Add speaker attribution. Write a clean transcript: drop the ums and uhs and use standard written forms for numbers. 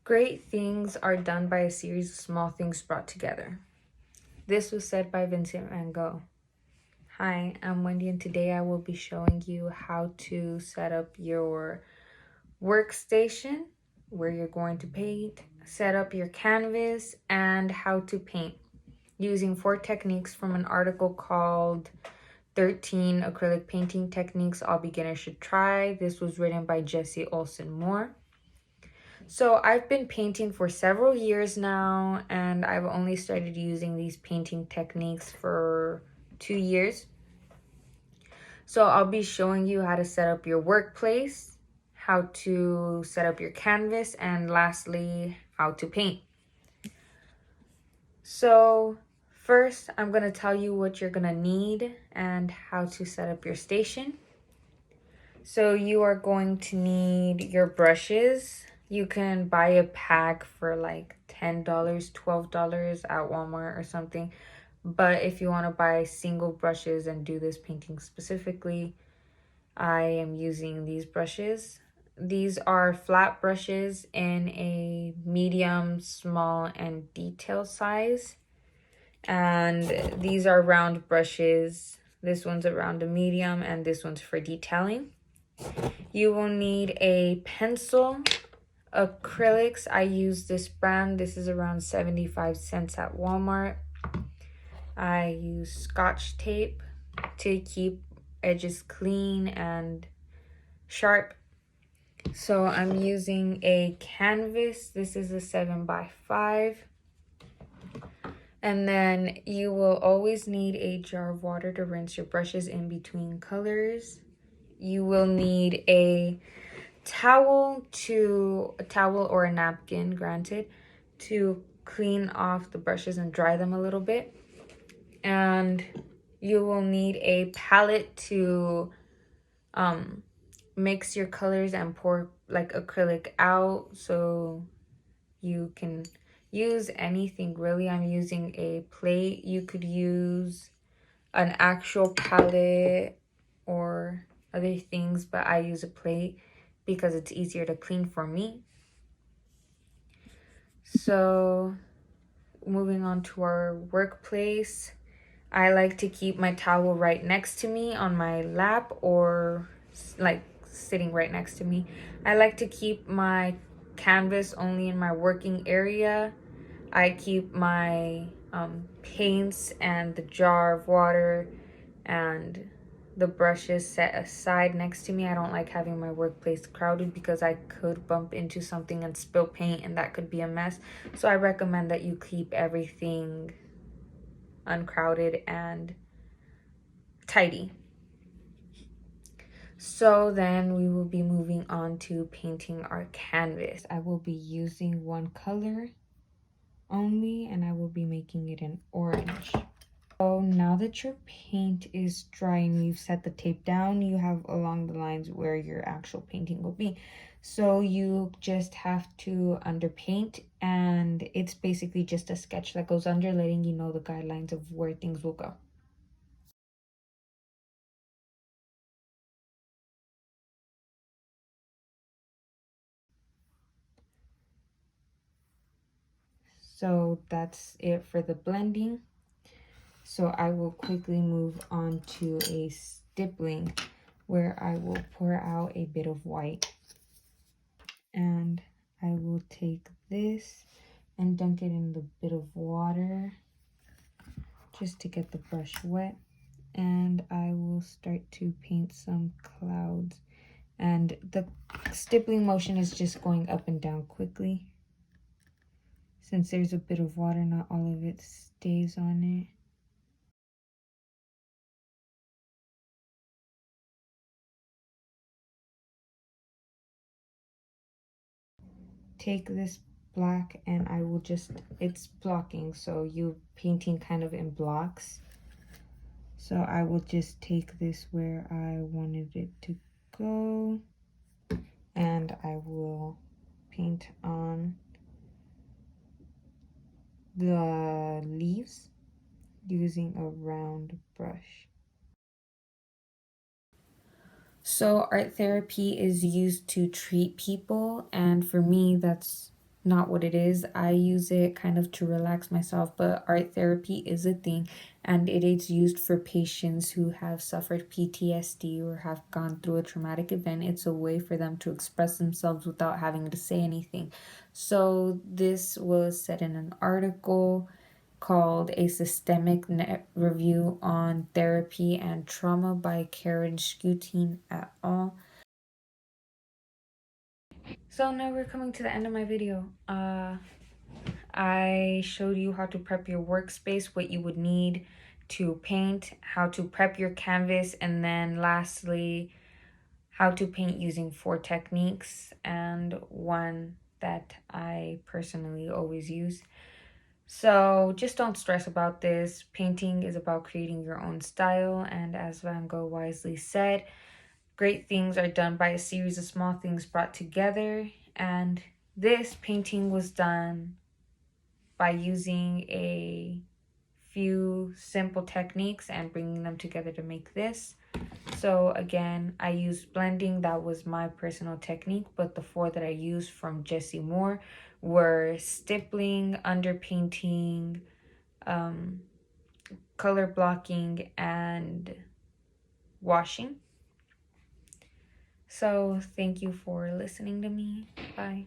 Speaker 1: Great things are done by a series of small things brought together. This was said by Vincent Van Gogh. Hi, I'm Wendy, and today I will be showing you how to set up your workstation where you're going to paint, set up your canvas, and how to paint using 4 techniques from an article called 13 Acrylic Painting Techniques All Beginners Should Try. This was written by Jesse Olson Moore. So I've been painting for several years now, and I've only started using these painting techniques for 2 years. So I'll be showing you how to set up your workplace, how to set up your canvas, and lastly, how to paint. So first, I'm going to tell you what you're going to need and how to set up your station. So you are going to need your brushes. You can buy a pack for like $10, $12 at Walmart or something. But if you want to buy single brushes and do this painting specifically, I am using these brushes. These are flat brushes in a medium, small, and detail size. And these are round brushes. This one's around a medium, and this one's for detailing. You will need a pencil, acrylics. I use this brand. This is around 75 cents at Walmart. I use Scotch tape to keep edges clean and sharp. So I'm using a canvas. This is a 7x5. And then you will always need a jar of water to rinse your brushes in between colors. You will need a towel or a napkin, granted, to clean off the brushes and dry them a little bit. And you will need a palette to mix your colors and pour like acrylic out, so you can use anything really. I'm using a plate. You could use an actual palette or other things, but I use a plate because it's easier to clean for me. So moving on to our workplace, I like to keep my towel right next to me on my lap or like sitting right next to me. I like to keep my canvas only in my working area. I keep my paints and the jar of water and the brushes set aside next to me. I don't like having my workplace crowded because I could bump into something and spill paint, and that could be a mess. So I recommend that you keep everything uncrowded and tidy. So then we will be moving on to painting our canvas. I will be using one color only, and I will be making it an orange. So now that your paint is dry and you've set the tape down, you have along the lines where your actual painting will be. So you just have to underpaint, and it's basically just a sketch that goes under, letting you know the guidelines of where things will go. So that's it for the blending. So I will quickly move on to a stippling where I will pour out a bit of white. And I will take this and dunk it in the bit of water just to get the brush wet. And I will start to paint some clouds. And the stippling motion is just going up and down quickly. Since there's a bit of water, not all of it stays on it. Take this black and I will just, it's blocking, so you're painting kind of in blocks. So I will just take this where I wanted it to go, and I will paint on the leaves using a round brush. So art therapy is used to treat people, and for me that's not what it is. I use it kind of to relax myself, but art therapy is a thing, and it is used for patients who have suffered PTSD or have gone through a traumatic event. It's a way for them to express themselves without having to say anything. So this was said in an article called A Systemic Net Review on Therapy and Trauma by Karen Scutin et al. So now we're coming to the end of my video. I showed you how to prep your workspace, what you would need to paint, how to prep your canvas, and then lastly, how to paint using 4 techniques and one that I personally always use. So just don't stress about this. Painting is about creating your own style, and as Van Gogh wisely said, great things are done by a series of small things brought together. And this painting was done by using a few simple techniques and bringing them together to make this. So again, I used blending. That was my personal technique, but the 4 that I used from Jessie Moore were stippling, underpainting, color blocking, and washing. So thank you for listening to me. Bye.